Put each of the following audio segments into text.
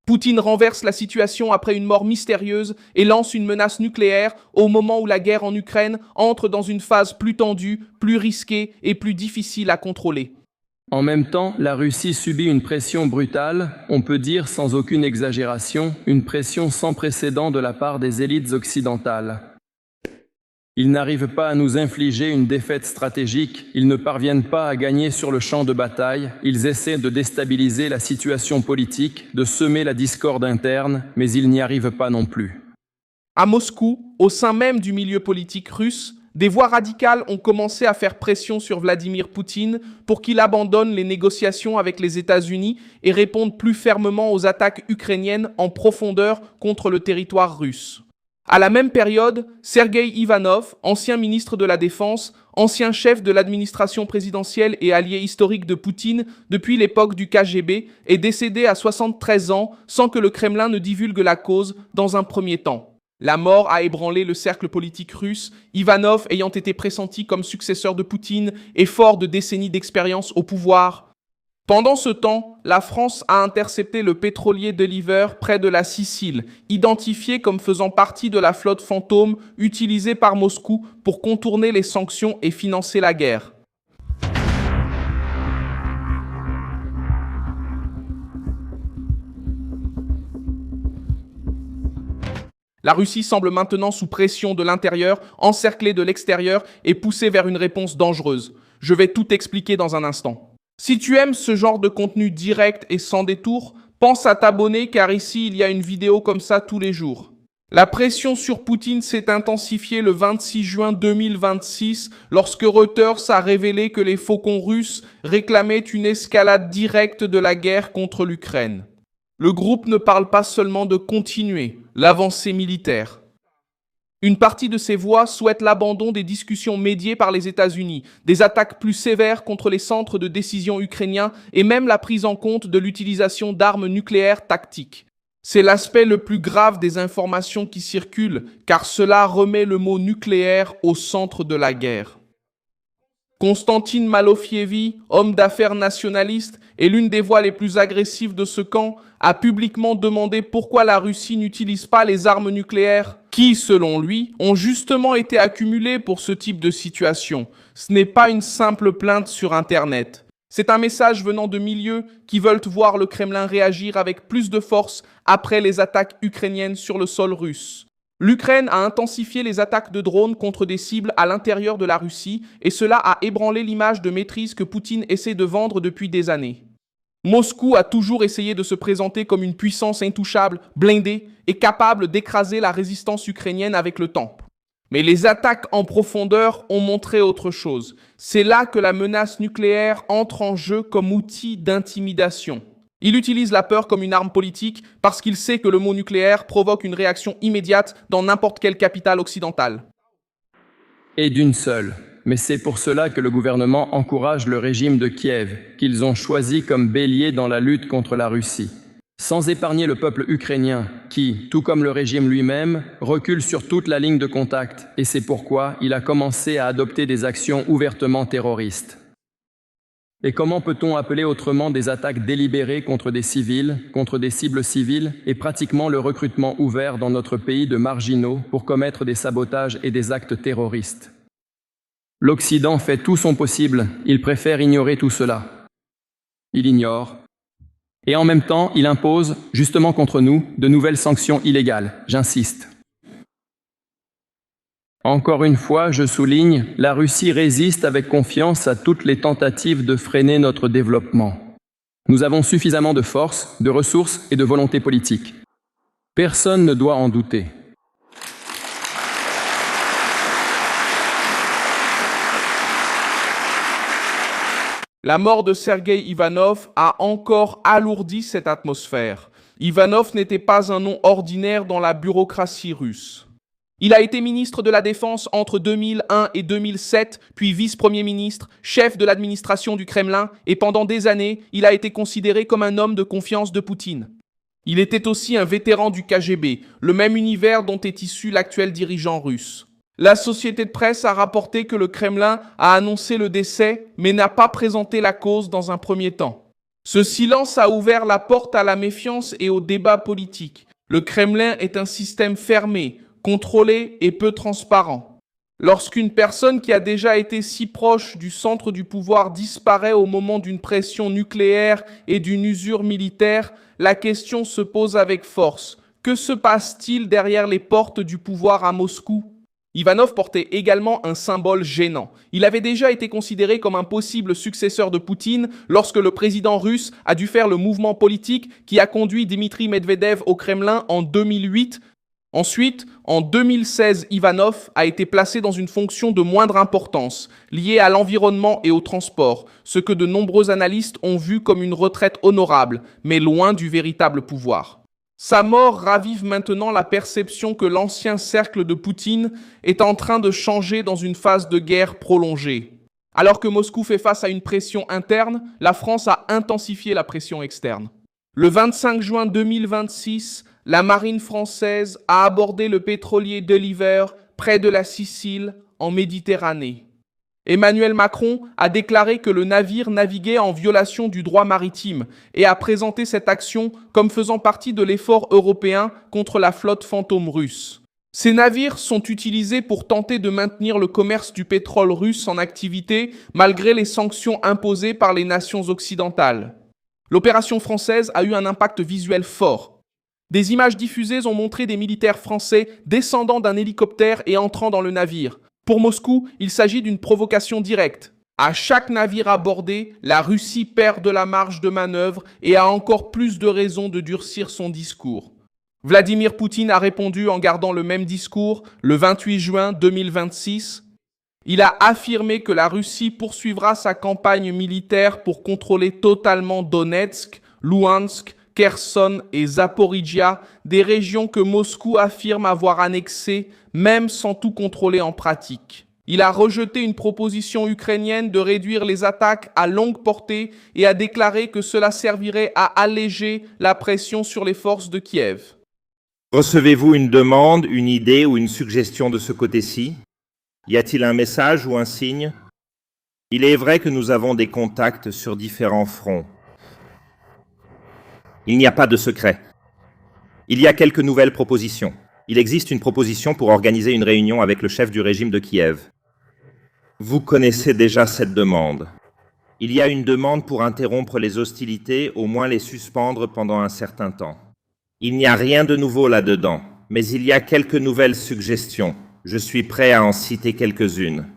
Poutine renverse la situation après une mort mystérieuse et lance une menace nucléaire au moment où la guerre en Ukraine entre dans une phase plus tendue, plus risquée et plus difficile à contrôler. En même temps, la Russie subit une pression brutale, on peut dire sans aucune exagération, une pression sans précédent de la part des élites occidentales. Ils n'arrivent pas à nous infliger une défaite stratégique, ils ne parviennent pas à gagner sur le champ de bataille, ils essaient de déstabiliser la situation politique, de semer la discorde interne, mais ils n'y arrivent pas non plus. À Moscou, au sein même du milieu politique russe, des voix radicales ont commencé à faire pression sur Vladimir Poutine pour qu'il abandonne les négociations avec les États-Unis et réponde plus fermement aux attaques ukrainiennes en profondeur contre le territoire russe. À la même période, Sergueï Ivanov, ancien ministre de la Défense, ancien chef de l'administration présidentielle et allié historique de Poutine depuis l'époque du KGB, est décédé à 73 ans sans que le Kremlin ne divulgue la cause dans un premier temps. La mort a ébranlé le cercle politique russe, Ivanov ayant été pressenti comme successeur de Poutine et fort de décennies d'expérience au pouvoir. Pendant ce temps, la France a intercepté le pétrolier Deliver près de la Sicile, identifié comme faisant partie de la flotte fantôme utilisée par Moscou pour contourner les sanctions et financer la guerre. La Russie semble maintenant sous pression de l'intérieur, encerclée de l'extérieur et poussée vers une réponse dangereuse. Je vais tout expliquer dans un instant. Si tu aimes ce genre de contenu direct et sans détour, pense à t'abonner car ici il y a une vidéo comme ça tous les jours. La pression sur Poutine s'est intensifiée le 26 juin 2026 lorsque Reuters a révélé que les faucons russes réclamaient une escalade directe de la guerre contre l'Ukraine. Le groupe ne parle pas seulement de continuer l'avancée militaire. Une partie de ces voix souhaite l'abandon des discussions médiées par les États-Unis, des attaques plus sévères contre les centres de décision ukrainiens et même la prise en compte de l'utilisation d'armes nucléaires tactiques. C'est l'aspect le plus grave des informations qui circulent, car cela remet le mot nucléaire au centre de la guerre. Konstantin Malofievi, homme d'affaires nationaliste et l'une des voix les plus agressives de ce camp, a publiquement demandé pourquoi la Russie n'utilise pas les armes nucléaires qui, selon lui, ont justement été accumulées pour ce type de situation. Ce n'est pas une simple plainte sur Internet. C'est un message venant de milieux qui veulent voir le Kremlin réagir avec plus de force après les attaques ukrainiennes sur le sol russe. L'Ukraine a intensifié les attaques de drones contre des cibles à l'intérieur de la Russie et cela a ébranlé l'image de maîtrise que Poutine essaie de vendre depuis des années. Moscou a toujours essayé de se présenter comme une puissance intouchable, blindée et capable d'écraser la résistance ukrainienne avec le temps. Mais les attaques en profondeur ont montré autre chose. C'est là que la menace nucléaire entre en jeu comme outil d'intimidation. Il utilise la peur comme une arme politique parce qu'il sait que le mot nucléaire provoque une réaction immédiate dans n'importe quelle capitale occidentale. Et d'une seule. Mais c'est pour cela que le gouvernement encourage le régime de Kiev, qu'ils ont choisi comme bélier dans la lutte contre la Russie. Sans épargner le peuple ukrainien, qui, tout comme le régime lui-même, recule sur toute la ligne de contact, et c'est pourquoi il a commencé à adopter des actions ouvertement terroristes. Et comment peut-on appeler autrement des attaques délibérées contre des civils, contre des cibles civiles, et pratiquement le recrutement ouvert dans notre pays de marginaux pour commettre des sabotages et des actes terroristes? L'Occident fait tout son possible, il préfère ignorer tout cela. Il ignore. Et en même temps, il impose, justement contre nous, de nouvelles sanctions illégales, j'insiste. Encore une fois, je souligne, la Russie résiste avec confiance à toutes les tentatives de freiner notre développement. Nous avons suffisamment de force, de ressources et de volonté politique. Personne ne doit en douter. La mort de Sergueï Ivanov a encore alourdi cette atmosphère. Ivanov n'était pas un nom ordinaire dans la bureaucratie russe. Il a été ministre de la Défense entre 2001 et 2007, puis vice-premier ministre, chef de l'administration du Kremlin, et pendant des années, il a été considéré comme un homme de confiance de Poutine. Il était aussi un vétéran du KGB, le même univers dont est issu l'actuel dirigeant russe. La société de presse a rapporté que le Kremlin a annoncé le décès, mais n'a pas présenté la cause dans un premier temps. Ce silence a ouvert la porte à la méfiance et au débat politique. Le Kremlin est un système fermé, contrôlé et peu transparent. Lorsqu'une personne qui a déjà été si proche du centre du pouvoir disparaît au moment d'une pression nucléaire et d'une usure militaire, la question se pose avec force. Que se passe-t-il derrière les portes du pouvoir à Moscou ? Ivanov portait également un symbole gênant. Il avait déjà été considéré comme un possible successeur de Poutine lorsque le président russe a dû faire le mouvement politique qui a conduit Dmitri Medvedev au Kremlin en 2008. Ensuite, en 2016, Ivanov a été placé dans une fonction de moindre importance, liée à l'environnement et au transport, ce que de nombreux analystes ont vu comme une retraite honorable, mais loin du véritable pouvoir. Sa mort ravive maintenant la perception que l'ancien cercle de Poutine est en train de changer dans une phase de guerre prolongée. Alors que Moscou fait face à une pression interne, la France a intensifié la pression externe. Le 25 juin 2026, la marine française a abordé le pétrolier Deliver près de la Sicile, en Méditerranée. Emmanuel Macron a déclaré que le navire naviguait en violation du droit maritime et a présenté cette action comme faisant partie de l'effort européen contre la flotte fantôme russe. Ces navires sont utilisés pour tenter de maintenir le commerce du pétrole russe en activité malgré les sanctions imposées par les nations occidentales. L'opération française a eu un impact visuel fort. Des images diffusées ont montré des militaires français descendant d'un hélicoptère et entrant dans le navire. Pour Moscou, il s'agit d'une provocation directe. À chaque navire abordé, la Russie perd de la marge de manœuvre et a encore plus de raisons de durcir son discours. Vladimir Poutine a répondu en gardant le même discours le 28 juin 2026. Il a affirmé que la Russie poursuivra sa campagne militaire pour contrôler totalement Donetsk, Louhansk, Kherson et Zaporijia, des régions que Moscou affirme avoir annexées, même sans tout contrôler en pratique. Il a rejeté une proposition ukrainienne de réduire les attaques à longue portée et a déclaré que cela servirait à alléger la pression sur les forces de Kiev. Recevez-vous une demande, une idée ou une suggestion de ce côté-ci? Y a-t-il un message ou un signe? Il est vrai que nous avons des contacts sur différents fronts. Il n'y a pas de secret. Il y a quelques nouvelles propositions. Il existe une proposition pour organiser une réunion avec le chef du régime de Kiev. Vous connaissez déjà cette demande. Il y a une demande pour interrompre les hostilités, au moins les suspendre pendant un certain temps. Il n'y a rien de nouveau là-dedans, mais il y a quelques nouvelles suggestions. Je suis prêt à en citer quelques-unes.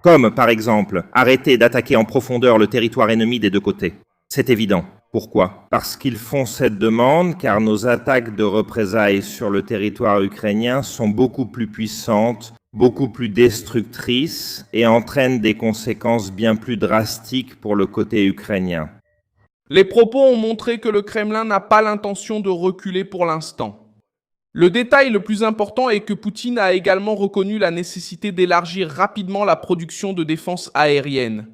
Comme, par exemple, arrêter d'attaquer en profondeur le territoire ennemi des deux côtés. C'est évident. Pourquoi? Parce qu'ils font cette demande, car nos attaques de représailles sur le territoire ukrainien sont beaucoup plus puissantes, beaucoup plus destructrices et entraînent des conséquences bien plus drastiques pour le côté ukrainien. Les propos ont montré que le Kremlin n'a pas l'intention de reculer pour l'instant. Le détail le plus important est que Poutine a également reconnu la nécessité d'élargir rapidement la production de défense aérienne.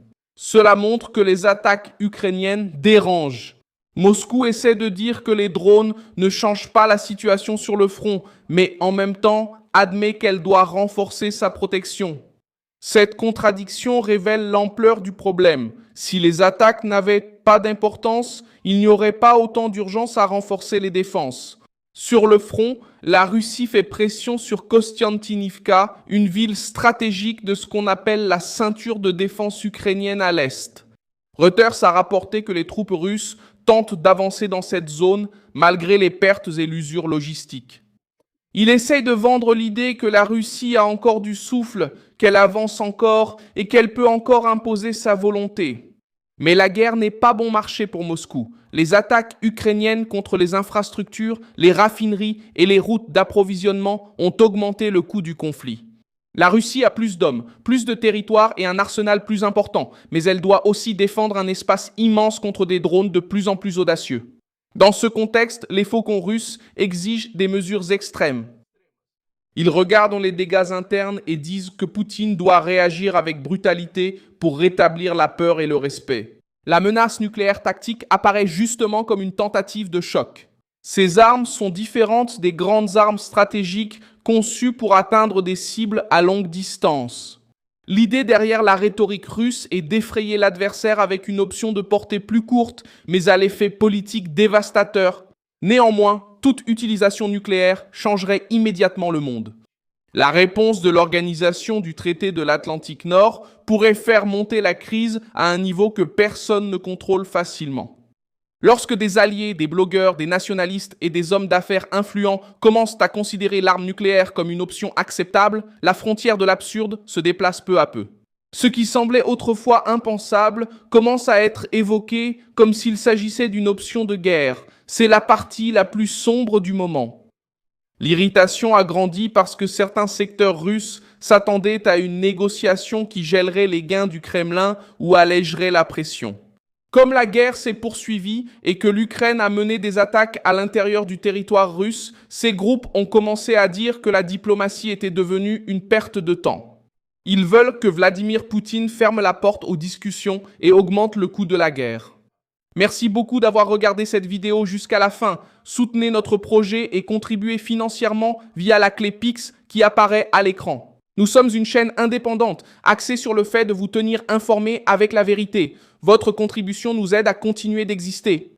Cela montre que les attaques ukrainiennes dérangent. Moscou essaie de dire que les drones ne changent pas la situation sur le front, mais en même temps admet qu'elle doit renforcer sa protection. Cette contradiction révèle l'ampleur du problème. Si les attaques n'avaient pas d'importance, il n'y aurait pas autant d'urgence à renforcer les défenses. Sur le front, la Russie fait pression sur Kostiantynivka, une ville stratégique de ce qu'on appelle la ceinture de défense ukrainienne à l'est. Reuters a rapporté que les troupes russes tentent d'avancer dans cette zone malgré les pertes et l'usure logistique. Il essaye de vendre l'idée que la Russie a encore du souffle, qu'elle avance encore et qu'elle peut encore imposer sa volonté. Mais la guerre n'est pas bon marché pour Moscou. Les attaques ukrainiennes contre les infrastructures, les raffineries et les routes d'approvisionnement ont augmenté le coût du conflit. La Russie a plus d'hommes, plus de territoires et un arsenal plus important, mais elle doit aussi défendre un espace immense contre des drones de plus en plus audacieux. Dans ce contexte, les faucons russes exigent des mesures extrêmes. Ils regardent les dégâts internes et disent que Poutine doit réagir avec brutalité pour rétablir la peur et le respect. La menace nucléaire tactique apparaît justement comme une tentative de choc. Ces armes sont différentes des grandes armes stratégiques conçues pour atteindre des cibles à longue distance. L'idée derrière la rhétorique russe est d'effrayer l'adversaire avec une option de portée plus courte, mais à l'effet politique dévastateur. Néanmoins, toute utilisation nucléaire changerait immédiatement le monde. La réponse de l'Organisation du traité de l'Atlantique Nord pourrait faire monter la crise à un niveau que personne ne contrôle facilement. Lorsque des alliés, des blogueurs, des nationalistes et des hommes d'affaires influents commencent à considérer l'arme nucléaire comme une option acceptable, la frontière de l'absurde se déplace peu à peu. Ce qui semblait autrefois impensable commence à être évoqué comme s'il s'agissait d'une option de guerre. C'est la partie la plus sombre du moment. L'irritation a grandi parce que certains secteurs russes s'attendaient à une négociation qui gèlerait les gains du Kremlin ou allégerait la pression. Comme la guerre s'est poursuivie et que l'Ukraine a mené des attaques à l'intérieur du territoire russe, ces groupes ont commencé à dire que la diplomatie était devenue une perte de temps. Ils veulent que Vladimir Poutine ferme la porte aux discussions et augmente le coût de la guerre. Merci beaucoup d'avoir regardé cette vidéo jusqu'à la fin. Soutenez notre projet et contribuez financièrement via la clé Pix qui apparaît à l'écran. Nous sommes une chaîne indépendante, axée sur le fait de vous tenir informés avec la vérité. Votre contribution nous aide à continuer d'exister.